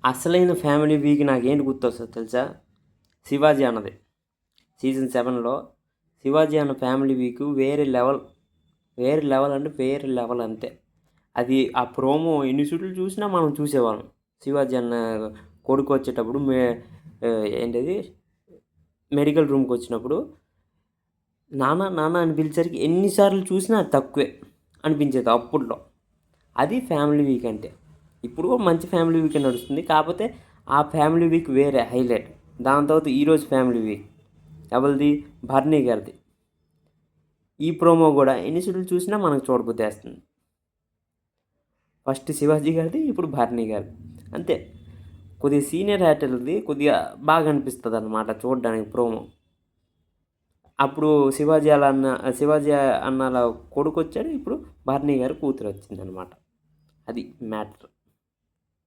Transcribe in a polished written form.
అసలైన family week నాకేంటి గుర్తొస్తుంది తెలుసా? శివాజీ అన్నది. సీజన్ 7లో శివాజీ అన్న ఫ్యామిలీ వీక్ వేరే లెవెల్. వేరే లెవెల్ అంటే వేరే లెవెల్ అంతే. అది ఆ ప్రోమో ఎన్ని చుట్లు చూసినా మనం చూసేవాళ్ళం. శివాజీ అన్న కొడుకు వచ్చేటప్పుడు ఏంటది మెడికల్ రూమ్కి వచ్చినప్పుడు నాన్న నాన్న అని పిలిచేసరికి ఎన్నిసార్లు చూసినా అది తక్కువే అనిపించేది అప్పట్లో. అది ఫ్యామిలీ వీక్ అంటే. ఇప్పుడు కూడా మంచి ఫ్యామిలీ వీక్ నడుస్తుంది. కాకపోతే ఆ ఫ్యామిలీ వీక్ వేరే హైలైట్. దాని తర్వాత ఈరోజు ఫ్యామిలీ వీక్ ఎవరిది? భరణి గారిది. ఈ ప్రోమో కూడా ఎన్నిసార్లు చూసినా మనకు చూడబుద్దేస్తుంది. ఫస్ట్ శివాజీ గారిది, ఇప్పుడు భరణి గారిది. అంతే. కొద్దిగా సీనియర్ యాక్టర్ది కొద్దిగా బాగా అనిపిస్తుంది అన్నమాట చూడడానికి ప్రోమో. అప్పుడు శివాజీ అన్న కొడుకు వచ్చాడు, ఇప్పుడు భరణి గారి కూతురు వచ్చిందనమాట. అది మ్యాటర్.